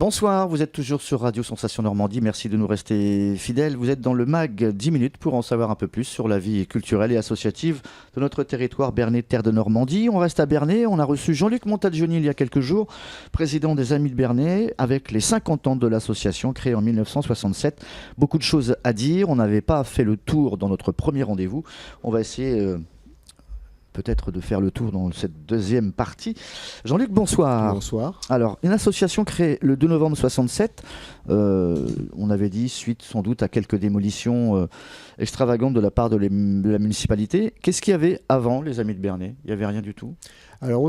Bonsoir, vous êtes toujours sur Radio Sensation Normandie, merci de nous rester fidèles. Vous êtes dans le MAG 10 minutes pour en savoir un peu plus sur la vie culturelle et associative de notre territoire Bernay, terre de Normandie. On reste à Bernay, on a reçu Jean-Luc Montalgioni il y a quelques jours, président des Amis de Bernay, avec les 50 ans de l'association créée en 1967. Beaucoup de choses à dire, on n'avait pas fait le tour dans notre premier rendez-vous. On va essayer peut-être de faire le tour dans cette deuxième partie. Jean-Luc, bonsoir. Bonsoir. Alors, une association créée le 2 novembre 67, on avait dit, suite sans doute à quelques démolitions extravagantes de la part de la municipalité. Qu'est-ce qu'il y avait avant les Amis de Bernay ? Il n'y avait rien du tout ? Alors,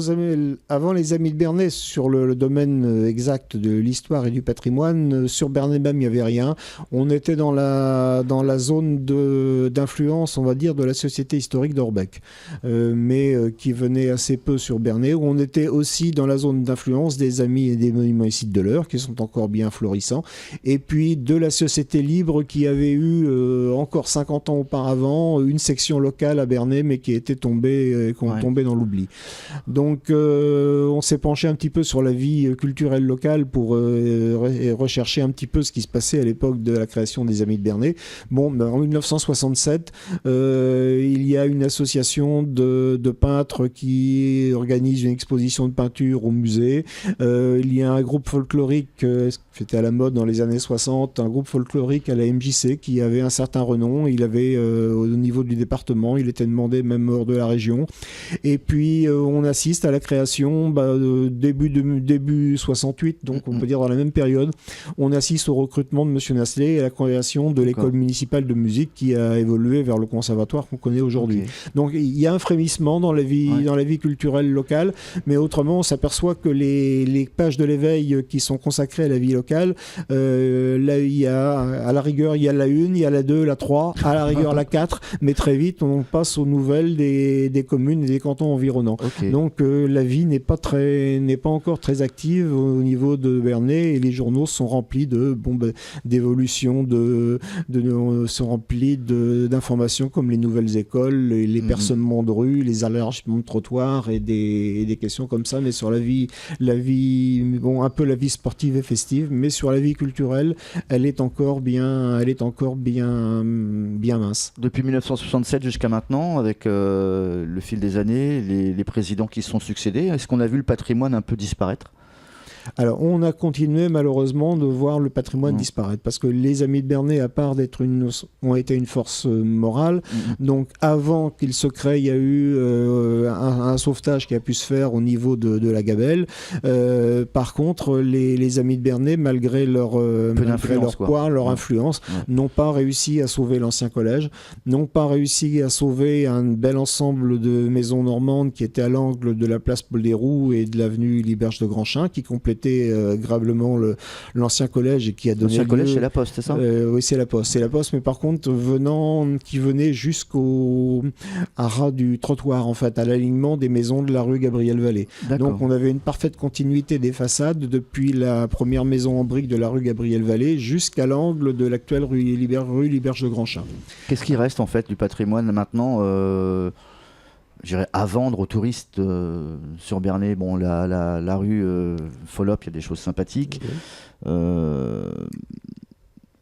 avant les Amis de Bernay, sur le domaine exact de l'histoire et du patrimoine, sur Bernay même, il n'y avait rien. On était dans la zone d'influence, on va dire, de la Société historique d'Orbec, mais qui venait assez peu sur Bernay. On était aussi dans la zone d'influence des Amis et des Monuments et Sites de l'Eure, qui sont encore bien florissants, et puis de la Société Libre, qui avait eu encore 50 ans auparavant une section locale à Bernay, mais qui était tombée dans l'oubli. Donc on s'est penché un petit peu sur la vie culturelle locale pour rechercher un petit peu ce qui se passait à l'époque de la création des Amis de Bernay. Bon, en 1967, il y a une association de peintres qui organise une exposition de peinture au musée. Il y a un groupe folklorique, c'était à la mode dans les années 60, un groupe folklorique à la MJC qui avait un certain renom. Il avait au niveau du département, il était demandé même hors de la région. Et puis on assiste à la création début 68, donc on peut dire dans la même période, on assiste au recrutement de M. Nasselet et à la création de l'école municipale de musique qui a évolué vers le conservatoire qu'on connaît aujourd'hui. Okay. Donc il y a un frémissement dans la vie culturelle locale, mais autrement on s'aperçoit que les pages de l'éveil qui sont consacrées à la vie locale, là il y a à la rigueur il y a la 1, il y a la 2, la 3, à la rigueur la 4, mais très vite on passe aux nouvelles des communes et des cantons environnants. Okay. Donc la vie n'est pas encore très active au niveau de Bernay et les journaux sont remplis d'évolutions, sont remplis d'informations comme les nouvelles écoles, les percements de rues, les élargissements de trottoirs et des questions comme ça, mais sur la vie, un peu la vie sportive et festive, mais sur la vie culturelle, elle est encore bien mince. Depuis 1967 jusqu'à maintenant, avec le fil des années, les présidents qui se sont succédés, est-ce qu'on a vu le patrimoine un peu disparaître ? Alors, on a continué malheureusement de voir le patrimoine disparaître parce que les Amis de Bernay, à part ont été une force morale. Donc, avant qu'ils se créent, il y a eu un sauvetage qui a pu se faire au niveau de la Gabelle. Par contre, les Amis de Bernay, malgré leur poids, leur influence, n'ont pas réussi à sauver l'ancien collège, n'ont pas réussi à sauver un bel ensemble de maisons normandes qui étaient à l'angle de la place Paul Desroux et de l'avenue Liberge de Granchin, qui complétait gravement l'ancien collège et qui a donné l'ancien collège, c'est la Poste, c'est ça ? Oui, c'est la Poste, mais par contre qui venait à ras du trottoir, en fait, à l'alignement des maisons de la rue Gabriel Vallée. Donc on avait une parfaite continuité des façades depuis la première maison en briques de la rue Gabriel Vallée jusqu'à l'angle de l'actuelle rue Liberge de Granchin. Qu'est-ce qui reste en fait du patrimoine maintenant à vendre aux touristes sur Bernay? Bon, la rue Follop, il y a des choses sympathiques.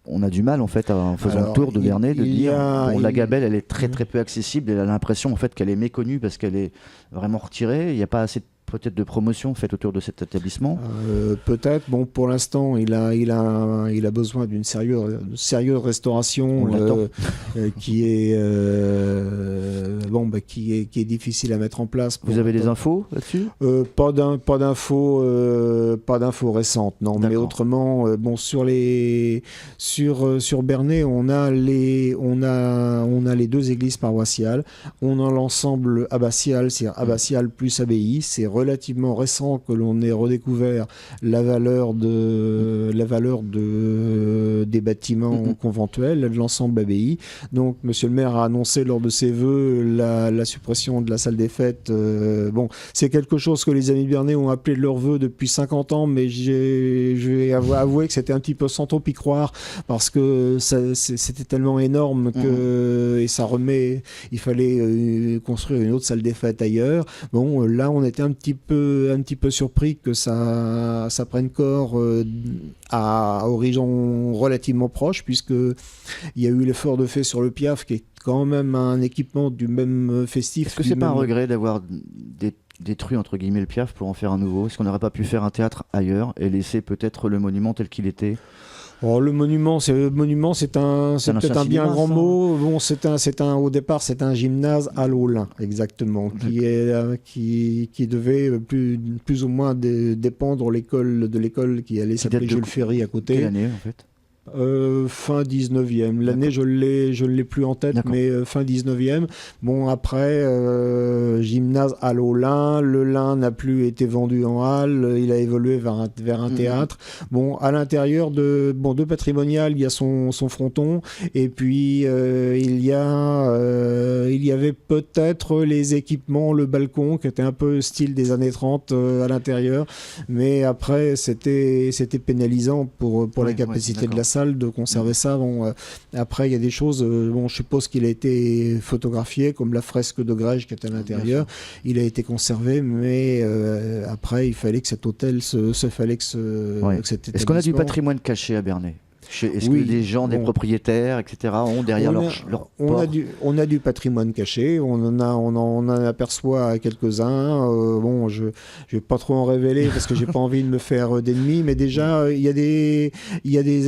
On a du mal en fait en faisant le tour de Bernay de dire la Gabelle elle est très très peu accessible, elle a l'impression en fait qu'elle est méconnue parce qu'elle est vraiment retirée, il n'y a pas assez peut-être de promotion faite autour de cet établissement. Peut-être. Bon, pour l'instant, il a besoin d'une sérieuse restauration qui est difficile à mettre en place. Vous avez des infos là-dessus ? Pas d'infos récentes, non. Mais autrement, sur Bernay, on a les 2 églises paroissiales, on a l'ensemble abbatial, c'est-à-dire abbatial plus abbaye, c'est relativement récent que l'on ait redécouvert la valeur des bâtiments conventuels, de l'ensemble abbaye. Donc, Monsieur le maire a annoncé lors de ses vœux la suppression de la salle des fêtes. C'est quelque chose que les Amis de Bernay ont appelé de leur vœu depuis 50 ans, mais je vais avouer que c'était un petit peu sans trop y croire, parce que c'était tellement énorme que il fallait construire une autre salle des fêtes ailleurs. Bon, là, on était un petit petit peu surpris que ça prenne corps à horizon relativement proche, puisque il y a eu l'effort de fait sur le Piaf, qui est quand même un équipement du même festif. Est-ce que c'est pas un regret d'avoir détruit entre guillemets le Piaf pour en faire un nouveau? Est-ce qu'on n'aurait pas pu faire un théâtre ailleurs et laisser peut-être le monument tel qu'il était? Oh, le monument, c'est peut-être un bien grand mot. Bon, au départ, c'est un gymnase à l'Olin, exactement, qui devait plus ou moins dépendre de l'école qui allait s'appeler Jules Ferry à côté. Quelle année, en fait? Fin 19e. L'année, je l'ai plus en tête, mais fin 19e. Bon, après, gymnase à l'Olin. Le Lin n'a plus été vendu en halle. Il a évolué vers un théâtre. Bon, à l'intérieur de Patrimonial, il y a son fronton. Et puis, il y avait peut-être les équipements, le balcon, qui était un peu style des années 30 à l'intérieur. Mais après, c'était pénalisant pour la capacité de la salle de conserver ça. Bon, après, il y a des choses, je suppose qu'il a été photographié, comme la fresque de Grège qui est à l'intérieur. Il a été conservé, mais après, il fallait que cet hôtel Est-ce qu'on a du patrimoine caché à Bernay? Est-ce que les gens, des propriétaires, etc., ont derrière leur porte? On a du patrimoine caché, on en aperçoit quelques-uns. Je ne vais pas trop en révéler parce que j'ai pas envie de me faire d'ennemis, mais déjà, il y a des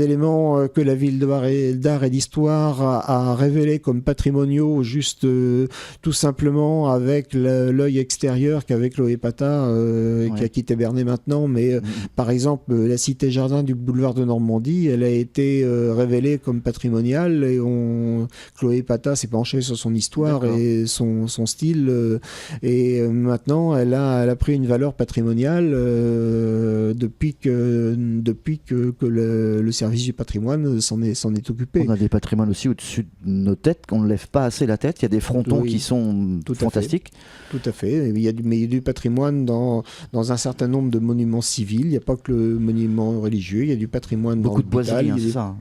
éléments que la ville d'art et d'histoire a révélés comme patrimoniaux, juste tout simplement avec l'œil extérieur qu'avec Loé Pata, qui a quitté Bernay maintenant. Mais par exemple, la cité-jardin du boulevard de Normandie, elle a été révélée comme patrimoniale, et Chloé Pata s'est penchée sur son histoire et son style, et maintenant elle a pris une valeur patrimoniale depuis que le service du patrimoine s'en est occupé. On a des patrimoines aussi au-dessus de nos têtes, qu'on ne lève pas assez la tête. Il y a des frontons qui sont fantastiques. Tout à fait. Il y a du patrimoine dans un certain nombre de monuments civils. Il n'y a pas que le monument religieux, il y a du patrimoine beaucoup dans de boiseries, c'est ça.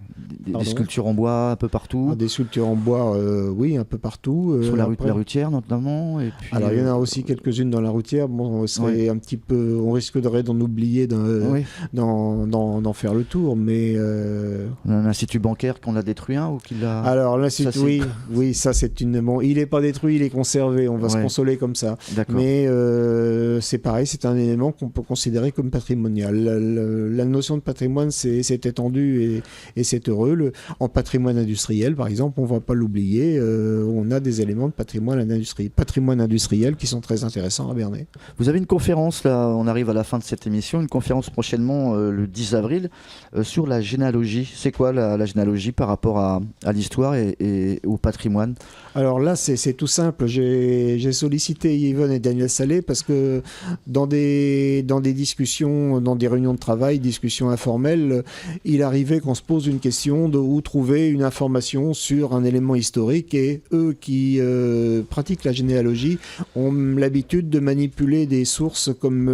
Des sculptures en bois un peu partout. Des sculptures en bois, oui, un peu partout. Sur la routière notamment. Et puis, alors il y en a aussi quelques-unes dans la routière. Bon, un petit peu, on risquerait d'en oublier, d'en faire le tour, mais. Un institut bancaire qu'on a détruit ou qu'il a. Alors l'institut, oui, ça c'est une. Bon, il n'est pas détruit, il est conservé. On va se consoler comme ça. Mais c'est pareil, c'est un élément qu'on peut considérer comme patrimonial. La notion de patrimoine s'est étendue et c'est heureux. En patrimoine industriel, par exemple, on ne va pas l'oublier, on a des éléments de patrimoine industriel qui sont très intéressants à Bernay. Vous avez une conférence, là, on arrive à la fin de cette émission, une conférence prochainement le 10 avril sur la généalogie. C'est quoi la généalogie par rapport à l'histoire et au patrimoine? Alors là, c'est tout simple. J'ai sollicité Yvonne et Daniel Salé parce que dans des discussions, dans des réunions de travail, discussions informelles, il arrivait qu'on se pose une question de où trouver une information sur un élément historique, et eux qui pratiquent la généalogie ont l'habitude de manipuler des sources comme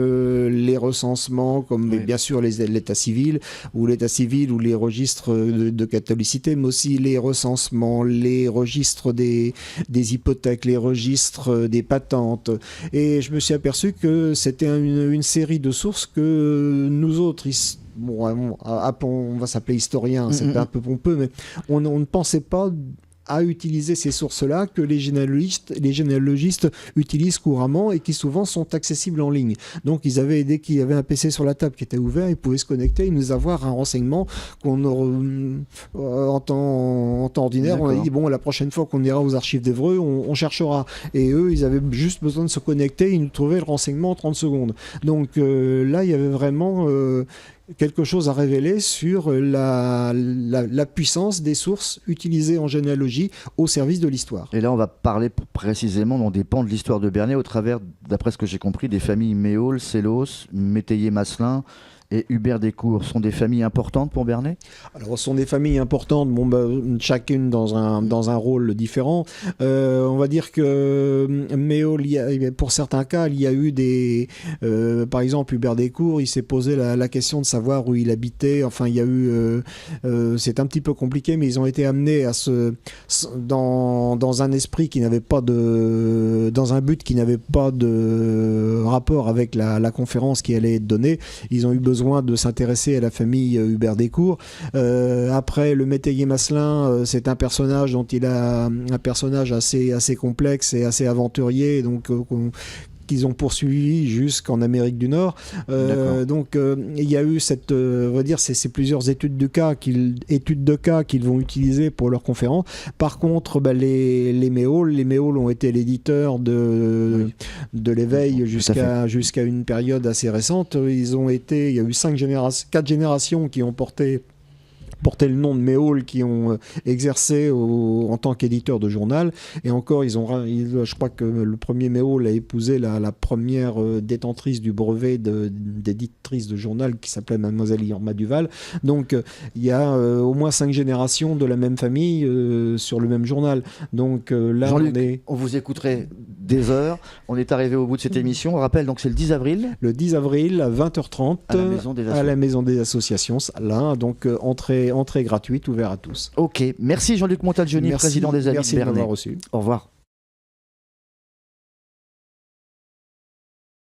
les recensements, comme bien sûr l'état civil ou les registres de catholicité, mais aussi les recensements, les registres des hypothèques, les registres des patentes. Et je me suis aperçu que c'était une série de sources que nous autres, on va s'appeler historien, c'est un peu pompeux, mais on ne pensait pas à utiliser ces sources-là que les généalogistes utilisent couramment et qui souvent sont accessibles en ligne. Donc dès qu'il y avait un PC sur la table qui était ouvert, ils pouvaient se connecter et nous avoir un renseignement qu'on en temps ordinaire. On a dit, la prochaine fois qu'on ira aux archives d'Évreux, on cherchera. Et eux, ils avaient juste besoin de se connecter, ils nous trouvaient le renseignement en 30 secondes. Donc là, il y avait vraiment quelque chose à révéler sur la puissance des sources utilisées en généalogie au service de l'histoire. Et là, on va parler précisément dans des pans de l'histoire de Bernay au travers, d'après ce que j'ai compris, des familles Méaul, Sellos, Métayer-Masselin et Hubert Descours sont des familles importantes pour Bernay? Alors, ce sont des familles importantes, chacune dans un rôle différent. On va dire que Méaul, pour certains cas, il y a eu par exemple, Hubert Descours, il s'est posé la question de savoir où il habitait. Enfin, il y a eu... c'est un petit peu compliqué, mais ils ont été amenés dans un esprit qui n'avait pas dans un but qui n'avait pas de rapport avec la conférence qui allait être donnée. Ils ont eu besoin de s'intéresser à la famille Hubert Descours. Après, le métayer Masselin, c'est un personnage dont il a un personnage assez complexe et assez aventurier, donc qu'ils ont poursuivi jusqu'en Amérique du Nord. Donc il y a eu on va dire, c'est plusieurs études de cas qu'ils vont utiliser pour leur conférence. Par contre, les Méaul ont été l'éditeur de l'éveil jusqu'à une période assez récente. Il y a eu 4 générations qui ont porté le nom de Méaul, qui ont exercé en tant qu'éditeur de journal. Et encore, je crois que le premier Méaul a épousé la première détentrice du brevet d'éditrice de journal qui s'appelait Mademoiselle Irma Duval. Donc, il y a au moins 5 générations de la même famille sur le même journal. Donc là, Jean-Luc, on vous écouterait des heures. On est arrivé au bout de cette émission. On rappelle, donc c'est le 10 avril. Le 10 avril à 20h30 à la Maison des Associations. Là, donc entrée gratuite, ouvert à tous. Ok, merci Jean-Luc Montalgioni, président des Amis de Bernay. Merci de m'avoir reçu. Au revoir.